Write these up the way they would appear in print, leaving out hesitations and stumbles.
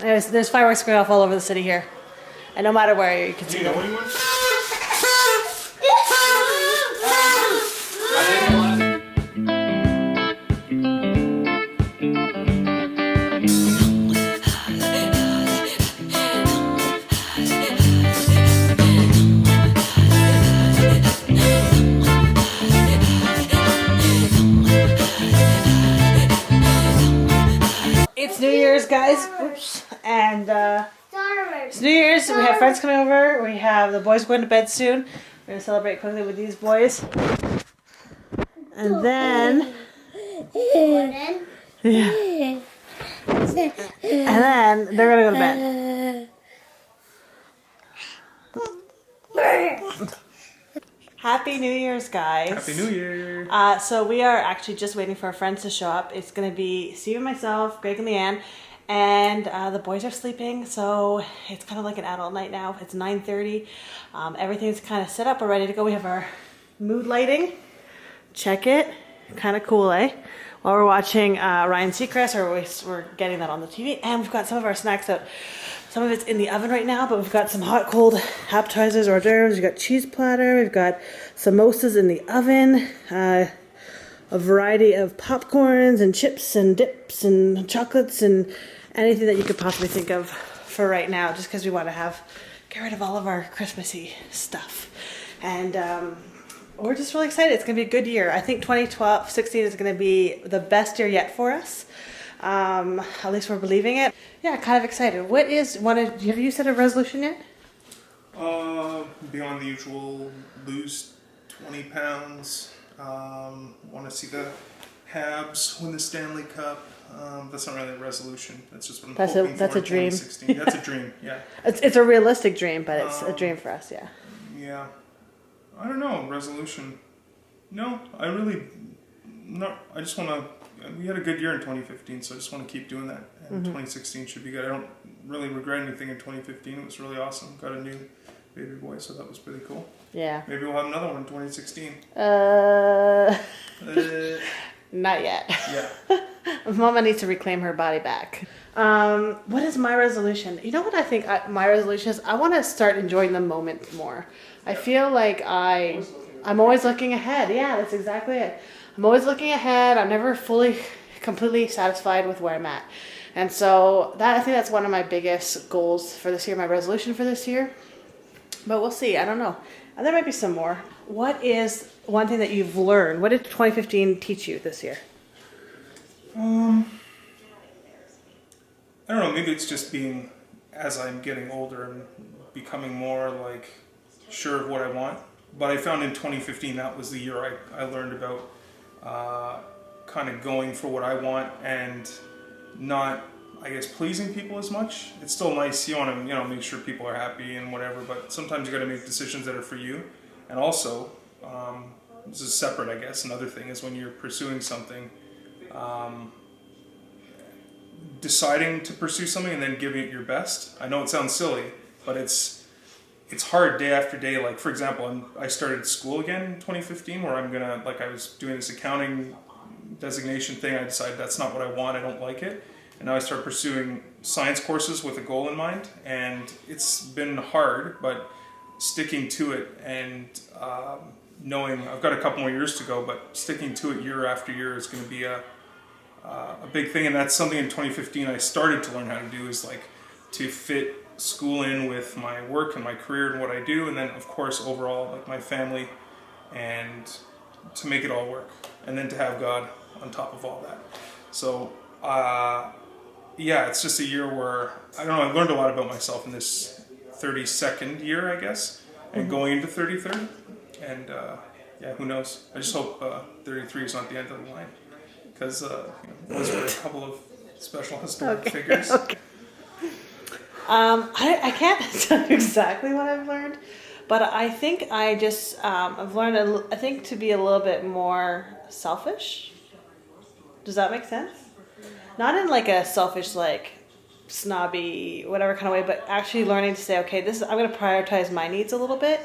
There's fireworks going off all over the city here. And no matter where, you can see them. It's New Year's, guys. Oops. And it's New Year's. We have friends coming over. We have the boys going to bed soon. We're going to celebrate quickly with these boys. And then... Yeah. And then they're going to go to bed. Happy New Year's, guys. Happy New Year. So we are actually just waiting for our friends to show up. It's going to be Steve and myself, Greg and Leanne, and the boys are sleeping, so it's kind of like an adult night now. It's 9:30. Everything's kind of set up. We're ready to go. We have our mood lighting. Check it. Kind of cool, eh? While we're watching Ryan Seacrest, or we're getting that on the TV, and we've got some of our snacks out. Some of it's in the oven right now, but we've got some hot, cold appetizers, hors d'oeuvres. We've got cheese platter. We've got samosas in the oven. A variety of popcorns and chips and dips and chocolates and anything that you could possibly think of for right now, just because we want to get rid of all of our Christmassy stuff. And we're just really excited. It's going to be a good year. I think 2016 is going to be the best year yet for us. At least we're believing it. Yeah, kind of excited. Have you set a resolution yet? Beyond the usual, lose 20 pounds. Want to see the Habs win the Stanley Cup. That's not really a resolution. That's just what I'm hoping for. That's a dream. 2016. That's a dream, yeah. It's a realistic dream, but it's a dream for us, yeah. Yeah. I don't know, resolution. No, I just want to... We had a good year in 2015, so I just want to keep doing that. And 2016 should be good. I don't really regret anything in 2015. It was really awesome. Got a new baby boy, so that was pretty cool. Yeah. Maybe we'll have another one in 2016. Not yet. Yeah. Mama needs to reclaim her body back. What is my resolution? You know what I think my resolution is? I want to start enjoying the moment more. I feel like I'm always looking ahead. Yeah, that's exactly it. I'm always looking ahead. I'm never completely satisfied with where I'm at. And so I think that's one of my biggest goals for this year, my resolution for this year. But we'll see. I don't know. And there might be some more. What is one thing that you've learned? What did 2015 teach you this year? I don't know. Maybe it's just being, as I'm getting older and becoming more like sure of what I want. But I found in 2015 that was the year I learned about kind of going for what I want and not, I guess, pleasing people as much. It's still nice, you want to, make sure people are happy and whatever, but sometimes you got to make decisions that are for you. And also, this is separate, I guess. Another thing is when you're pursuing something, deciding to pursue something and then giving it your best. I know it sounds silly, but it's hard day after day. Like, for example, I started school again in 2015 where I was doing this accounting designation thing. I decided that's not what I want. I don't like it. And now I start pursuing science courses with a goal in mind. And it's been hard, but sticking to it and knowing I've got a couple more years to go, but sticking to it year after year is going to be a big thing. And that's something in 2015 I started to learn how to do, is like to fit school in with my work and my career and what I do, and then of course overall like my family, and to make it all work, and then to have God on top of all that. So it's just a year where I don't know, I've learned a lot about myself in this 32nd year, I guess, and going into 33rd, and who knows. I just hope 33 is not the end of the line, because those were a couple of special historic figures. Okay. I can't tell you exactly what I've learned, but I think I've learned, I think, to be a little bit more selfish. Does that make sense? Not in like a selfish, like snobby, whatever kind of way, but actually learning to say, okay, I'm going to prioritize my needs a little bit.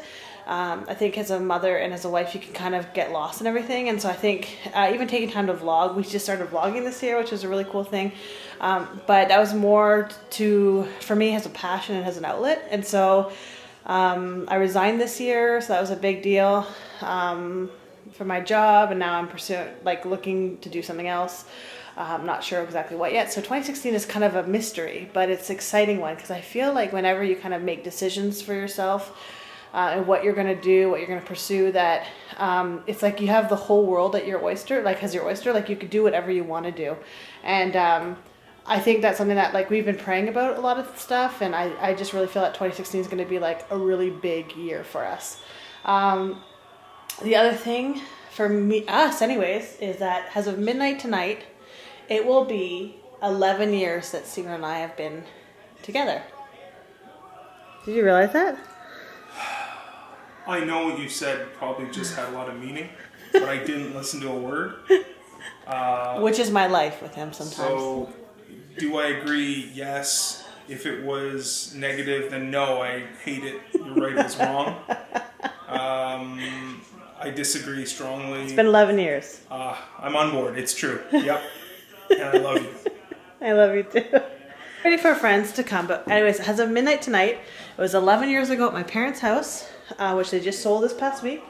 I think as a mother and as a wife, you can kind of get lost in everything. And so I think even taking time to vlog, we just started vlogging this year, which was a really cool thing. But that was more for me as a passion and as an outlet. And so I resigned this year, so that was a big deal for my job. And now I'm looking to do something else. I'm not sure exactly what yet. So 2016 is kind of a mystery, but it's an exciting one because I feel like whenever you kind of make decisions for yourself, and what you're going to do, what you're going to pursue, that it's like you have the whole world at your oyster, as your oyster, you could do whatever you want to do. And I think that's something that we've been praying about a lot of stuff, and I just really feel that 2016 is going to be a really big year for us. The other thing for us anyways, is that as of midnight tonight, it will be 11 years that Steven and I have been together. Did you realize that? I know what you said probably just had a lot of meaning, but I didn't listen to a word. Which is my life with him sometimes. So, do I agree? Yes. If it was negative, then no, I hate it. You're right, it was wrong. I disagree strongly. It's been 11 years. I'm on board. It's true. Yep. And I love you. I love you too. Ready for friends to come. But anyways, as of midnight tonight, it was 11 years ago at my parents' house, which they just sold this past week,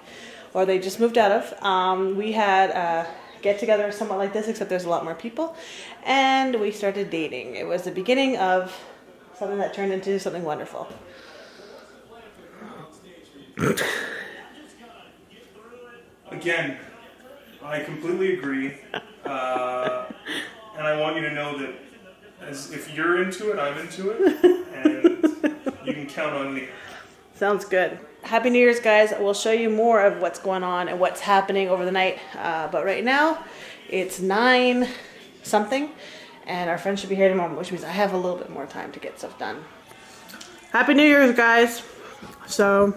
or they just moved out of. We had a get together somewhat like this, except there's a lot more people. And we started dating. It was the beginning of something that turned into something wonderful. Again, I completely agree. And I want you to know that if you're into it, I'm into it. And you can count on me. Sounds good. Happy New Year's, guys. We'll show you more of what's going on and what's happening over the night. But right now, it's 9 something. And our friends should be here in a moment, which means I have a little bit more time to get stuff done. Happy New Year's, guys. So,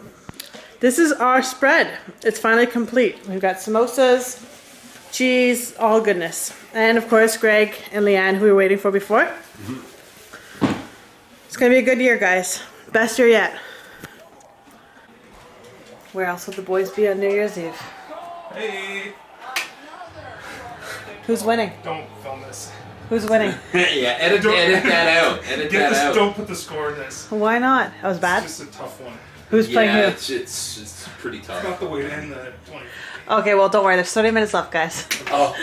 this is our spread. It's finally complete. We've got samosas, cheese, all goodness. And of course, Greg and Leanne, who we were waiting for before. Mm-hmm. It's gonna be a good year, guys. Best year yet. Where else would the boys be on New Year's Eve? Hey! Who's winning? Don't film this. Who's winning? Yeah, edit that out. Edit that out. Don't put the score in this. Why not? That was bad. It's just a tough one. Who's playing who? It's pretty tough. It's not the way to end the 20. Okay, well, don't worry. There's 30 minutes left, guys. Oh,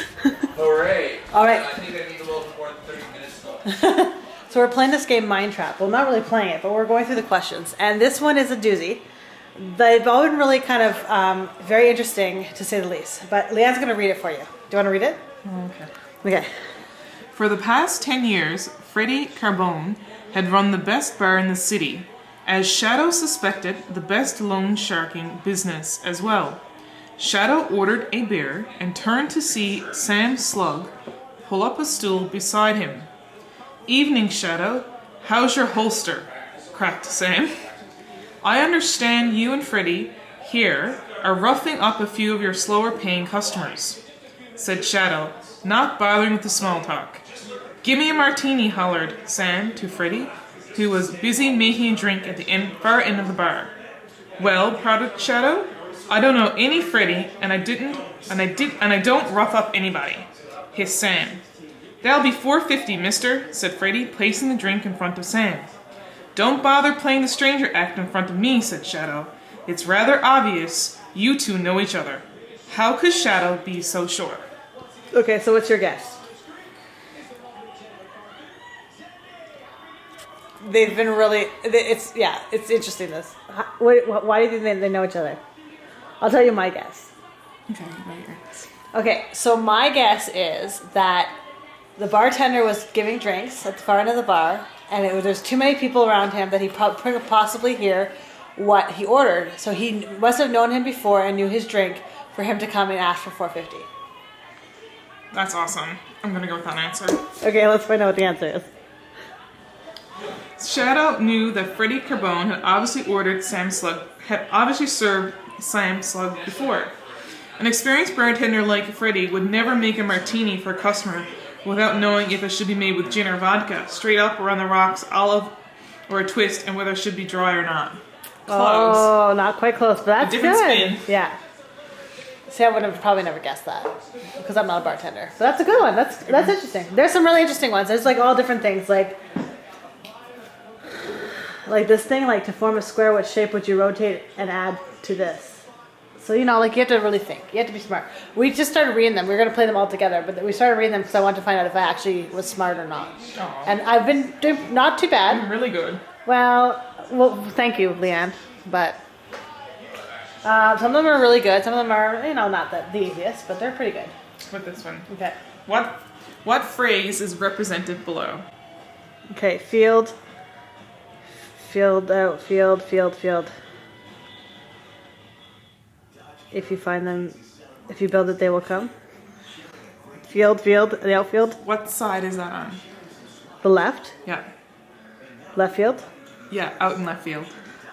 hooray. All right. I think I need a little more than 30 minutes though. So we're playing this game, Mind Trap. Well, not really playing it, but we're going through the questions. And this one is a doozy. They've all been really kind of very interesting, to say the least. But Leanne's going to read it for you. Do you want to read it? Okay. For the past 10 years, Freddie Carbone had run the best bar in the city, as Shadow suspected the best loan sharking business as well. Shadow ordered a beer and turned to see Sam Slug pull up a stool beside him. "Evening, Shadow. How's your holster?" cracked Sam. "I understand you and Freddie here are roughing up a few of your slower paying customers," said Shadow, not bothering with the small talk. "Give me a martini," hollered Sam to Freddie, who was busy making a drink at the far end of the bar. "Well," pouted Shadow, "I don't know any Freddie, and I don't rough up anybody," hissed Sam. "That'll be $4.50, mister," said Freddie, placing the drink in front of Sam. "Don't bother playing the stranger act in front of me," said Shadow. "It's rather obvious you two know each other. How could Shadow be so sure?" Okay, so what's your guess? They've been really... It's interesting, this. Why do you think they know each other? I'll tell you my guess. Okay, right your guess. Okay, so my guess is that the bartender was giving drinks at the far end of the bar, and there's too many people around him that he couldn't possibly hear what he ordered. So he must have known him before and knew his drink for him to come and ask for $4.50. That's awesome. I'm gonna go with that answer. Okay, let's find out what the answer is. Shadow knew that Freddie Carbone had obviously served Sam Slug before. An experienced bartender like Freddie would never make a martini for a customer without knowing if it should be made with gin or vodka, straight up or on the rocks, olive, or a twist, and whether it should be dry or not. Close. Oh, not quite close, but that's different good. spin. Yeah. See, I would have probably never guessed that because I'm not a bartender. So that's a good one. That's interesting. There's some really interesting ones. There's like all different things, like this thing, like to form a square, what shape would you rotate and add to this? So you know, like you have to really think. You have to be smart. We just started reading them. We were gonna play them all together, but we started reading them because I wanted to find out if I actually was smart or not. Aw. And I've been doing not too bad. Really good. Well, thank you, Leanne. But some of them are really good. Some of them are, you know, not the easiest, but they're pretty good. With this one. Okay. What phrase is represented below? Okay. Field out. Field. If you find them, if you build it, they will come. Field, the outfield. What side is that on? The left. Yeah. Left field. Yeah, out in left field.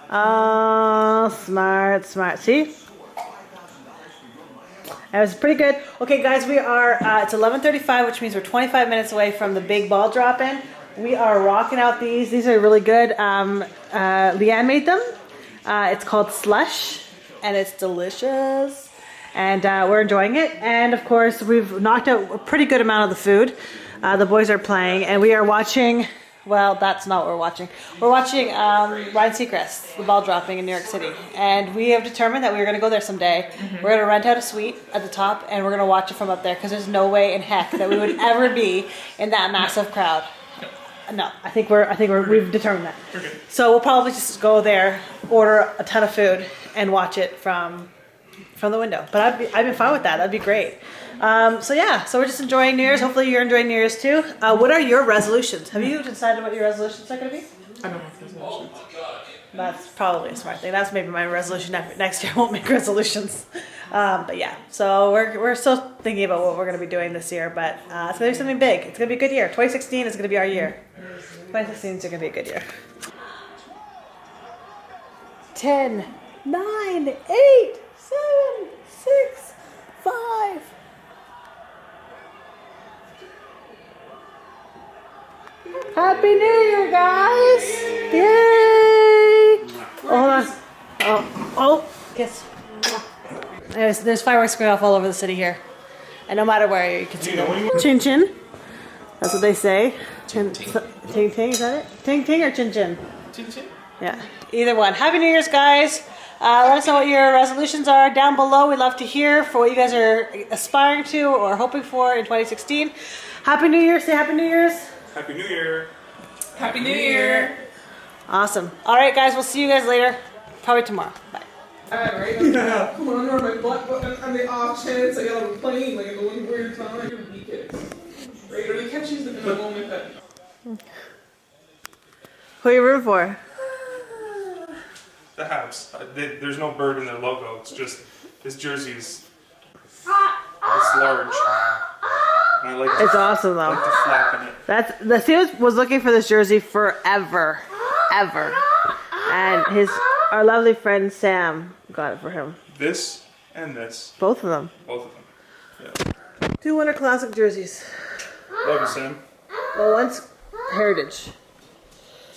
Oh, smart. See? That was pretty good. Okay, guys, we are, it's 11:35, which means we're 25 minutes away from the big ball drop-in. We are rocking out these. These are really good. Leanne made them. It's called Slush, and it's delicious. And we're enjoying it. And, of course, we've knocked out a pretty good amount of the food. The boys are playing, and we are watching... Well, that's not what we're watching. We're watching Ryan Seacrest, the ball dropping in New York City. And we have determined that we're going to go there someday. Mm-hmm. We're going to rent out a suite at the top, and we're going to watch it from up there, because there's no way in heck that we would ever be in that massive crowd. No, I think we've determined that. Okay. So we'll probably just go there, order a ton of food, and watch it from the window. But I'd be fine with that. That'd be great. So we're just enjoying New Year's. Hopefully you're enjoying New Year's too. What are your resolutions? Have you decided what your resolutions are going to be? I don't know if resolutions. That's probably a smart thing. That's maybe my resolution next year. I won't make resolutions. But yeah, so we're still thinking about what we're going to be doing this year. But it's going to be something big. It's going to be a good year. 2016 is going to be our year. 2016 is going to be a good year. 10, 9, 8, 7, 6, 5. Happy New Year, guys! Yay! Hold on. Oh, kiss. There's fireworks going off all over the city here. And no matter where you can see them. Chin chin. That's what they say. Ting ting, is that it? Ting ting or chin chin? Chin chin? Yeah. Either one. Happy New Year's, guys. Let us know what your resolutions are down below. We'd love to hear for what you guys are aspiring to or hoping for in 2016. Happy New Year. Say Happy New Year's. Happy New Year. Happy New Year. Awesome. All right, guys. We'll see you guys later. Probably tomorrow. Bye. Alright, right? Come on, on my butt button on the off chance I got on the plane, like in the one weird time I can weak it. Right, or they catch you in a moment that... Who are you rooting for? The Habs. There's no bird in their logo. It's just this jersey's. It's large. And I like. It's awesome though. I like the flap in it. That's Steve was looking for this jersey forever, and our lovely friend Sam got it for him. This and this. Both of them. Both of them. Yeah. 2 Winter Classic jerseys. Love you, Sam. Well, one's Heritage.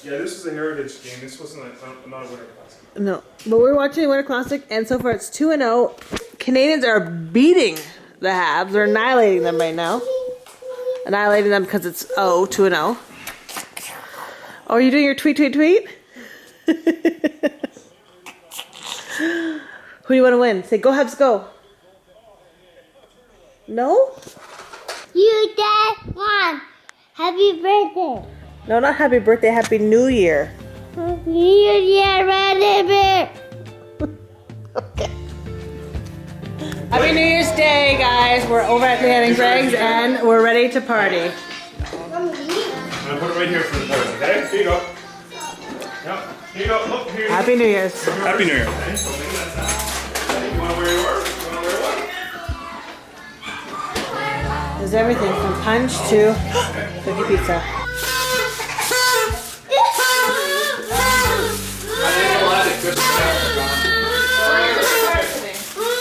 Yeah, this was a Heritage game. This wasn't not a Winter Classic. No, but we're watching the Winter Classic, and so far it's 2-0. Canadians are beating the Habs. They're annihilating them right now. Annihilating them because it's 2-0. Oh, are you doing your tweet? Who do you want to win? Say, go Habs, go. No? You did one. Happy birthday. No, not happy birthday. Happy New Year. Happy New Year, ready? Okay. Happy New Year's Day, guys. We're over at Leanne and Greg's, and we're ready to party. I'm gonna put it right here for the boys. Okay, here you go. Yep. Here you go. Look, here you go. Happy New Year's. Happy New Year. Okay, so maybe that's that. You want to wear yours? You want to wear what? There's everything from punch to cookie pizza.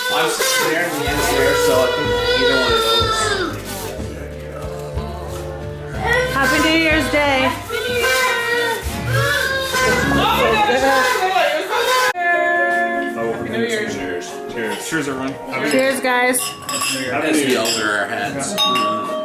I'm sitting there and the end's there, so I think either one of those. Happy New Year's Day. Cheers, everyone. Cheers, guys. As we alter our hats.